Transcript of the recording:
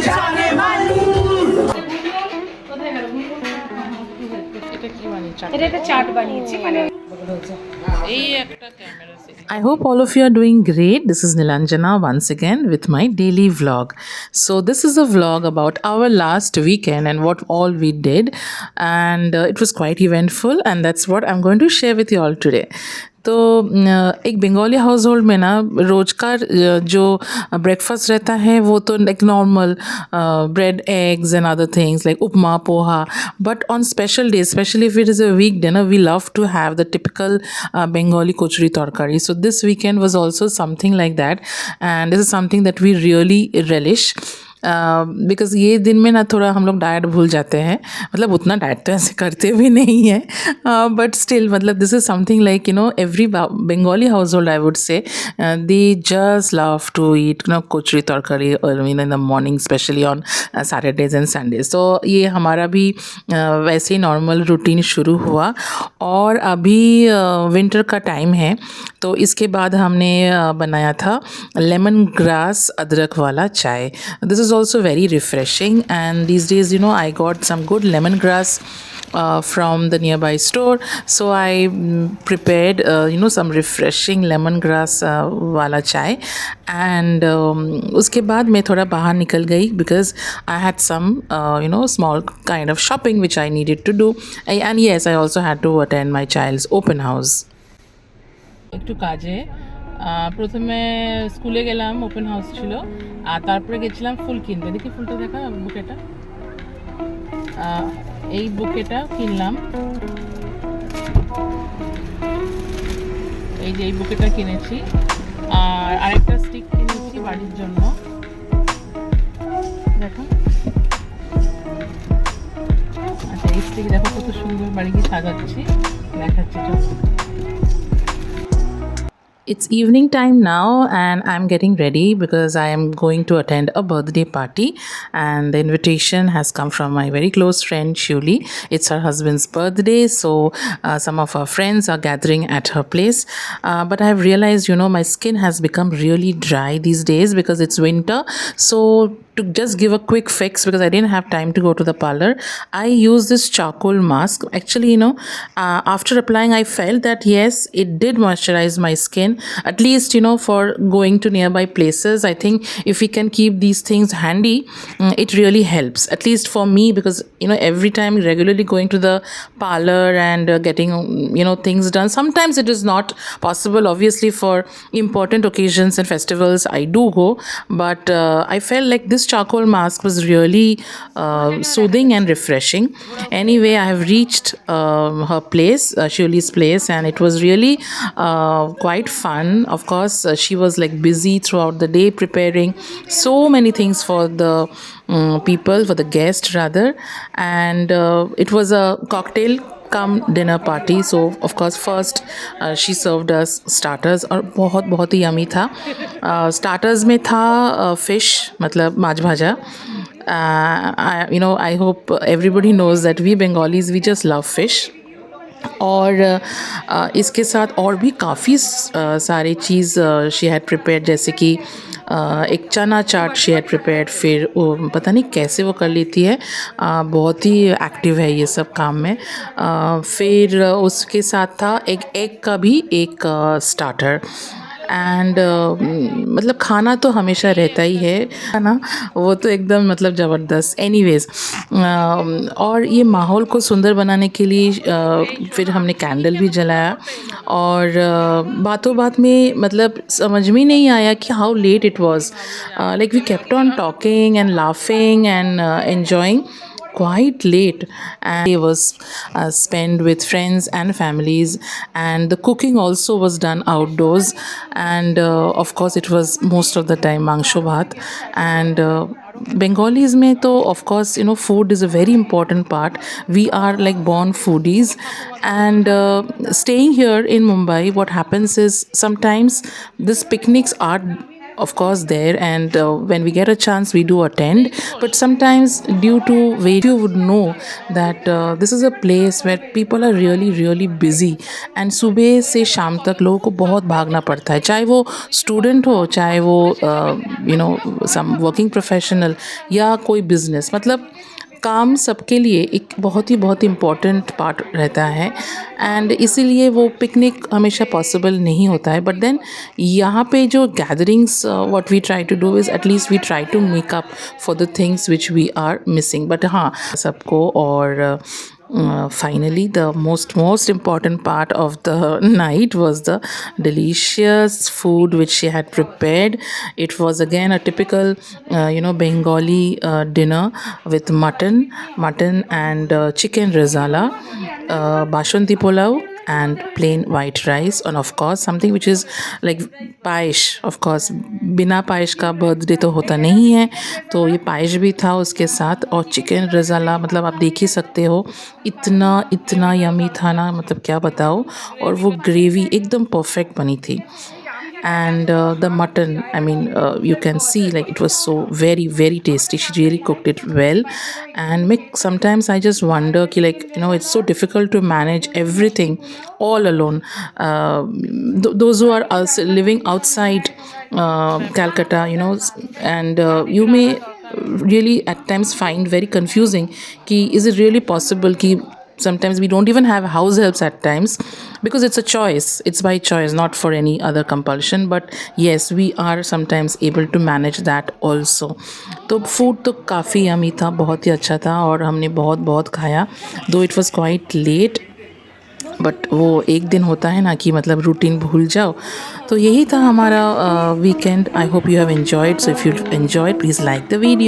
I hope all of you are doing great. This is Nilanjana once again with my daily vlog. So, this is a vlog about our last weekend and what all we did, and it was quite eventful, and that's what I'm going to share with you all today. तो एक Bengali house hold में ना रोज का जो breakfast रहता है वो तो like normal bread eggs and other things like upma poha but on special days specially if it is a weekday ना we love to have the typical bengali kochuri tarkari. So this weekend was also something like that, and this is something that we really relish. Because ये दिन में ना थोड़ा हम लोग diet भूल जाते हैं, मतलब उतना डाइट तो ऐसे करते भी नहीं है बट स्टिल मतलब this is something like every Bengali household I would say they just love to eat kochuri tarkari in the morning specially on Saturdays and Sundays. तो ये हमारा भी वैसे ही नॉर्मल रूटीन शुरू हुआ और अभी विंटर का टाइम है तो इसके बाद हमने बनाया था लेमन ग्रास अदरक वाला चाय. This is also very refreshing, and these days I got some good lemongrass from the nearby store, so I prepared some refreshing lemongrass wala chai, and uske baad मैं थोड़ा बाहर निकल गई because I had some small kind of shopping which I needed to do, and yes, I also had to attend my child's open house. একটু কাজে প্রথমে স্কুলে গেলাম, ওপেন হাউস ছিল, আর তারপরে গেছিলাম ফুল কিনতে. দেখি ফুলটা দেখা, বুকেটা, এই বুকেটা কিনলাম, এই যে এই বুকেটা কিনেছি, আর আরেকটা স্টিক কিনেছি বাড়ির জন্য. দেখো, আচ্ছা এই স্টিক দেখো কত সুন্দর বাড়ি গিয়ে সাজাচ্ছি, দেখাচ্ছি. It's evening time now and I'm getting ready because I am going to attend a birthday party, and the invitation has come from my very close friend Shuli. It's her husband's birthday, so some of our friends are gathering at her place, but I have realized my skin has become really dry these days because it's winter. So to just give a quick fix, because I didn't have time to go to the parlor, I use this charcoal mask. Actually after applying I felt that yes, it did moisturize my skin, at least for going to nearby places. I think if we can keep these things handy, it really helps, at least for me, because every time regularly going to the parlor and getting things done, sometimes it is not possible. Obviously for important occasions and festivals I do go, but I felt like this charcoal mask was really soothing and refreshing. Anyway, I have reached her place, Shirley's place, and it was really quite fun. Of course, she was like busy throughout the day preparing so many things for the people, for the guests rather, and it was a cocktail come dinner party. So of course first she served us starters और बहुत ही yummy था. Starters में था fish, मतलब माछ भाजा. I hope everybody knows that we Bengalis, we just love fish. और इसके साथ और भी काफ़ी सारी चीज़ शी हैड प्रिपेयर्ड, जैसे कि एक चना चाट शी हैड प्रिपेयर्ड. फिर वो पता नहीं कैसे वो कर लेती है, बहुत ही एक्टिव है ये सब काम में. फिर उसके साथ था एक एग का भी एक स्टार्टर. एंड मतलब खाना तो हमेशा रहता ही है ना, वो तो एकदम मतलब ज़बरदस्त. एनीवेज, और ये माहौल को सुंदर बनाने के लिए फिर हमने कैंडल भी जलाया, और बातों बात में मतलब समझ में नहीं आया कि how late it was. Like we kept on talking and laughing and enjoying quite late, and it was spent with friends and families, and the cooking also was done outdoors, and of course it was most of the time mangsho bhat. And Bengalis mein to of course food is a very important part. We are like born foodies, and staying here in Mumbai, what happens is sometimes these picnics are of course there, and when we get a chance we do attend. But sometimes due to wait, you would know that this is a place where people are really really busy, and सुबह से शाम तक लोगों को बहुत भागना पड़ता है, चाहे वो स्टूडेंट हो, चाहे वो सम वर्किंग प्रोफेशनल या कोई बिजनेस, मतलब काम सबके लिए एक बहुत ही इम्पॉर्टेंट पार्ट रहता है। एंड इसीलिए वो पिकनिक हमेशा पॉसिबल नहीं होता है, बट देन यहाँ पे जो gatherings what we try to do is at least we try to make up for the things which we are missing. But हाँ, सबको और finally the most important part of the night was the delicious food which she had prepared. It was again a typical Bengali dinner with mutton and chicken rezala, bashanti pulao and plain white rice, and of course something which is like पायश। of course बिना पायश का birthday तो होता नहीं है, तो ये पायश भी था उसके साथ, और चिकन रज़ाला, मतलब आप देख ही सकते हो इतना इतना यमी था ना, मतलब क्या बताओ। और वो ग्रेवी एकदम परफेक्ट बनी थी, and the mutton, I mean, you can see like it was so very tasty. She really cooked it well. And sometimes I just wonder ki, like, it's so difficult to manage everything all alone. Those who are also living outside Calcutta, and you may really at times find very confusing ki is it really possible ki sometimes we don't even have house helps at times, because it's a choice, it's by choice, not for any other compulsion. But yes, we are sometimes able to manage that also. तो food तो काफ़ी yummy था, बहुत ही अच्छा था, और हमने बहुत बहुत खाया, though it was quite late. But वो एक दिन होता है ना कि मतलब रूटीन भूल जाओ। तो यही था हमारा weekend. I hope you have enjoyed. So if you enjoyed, please like the video.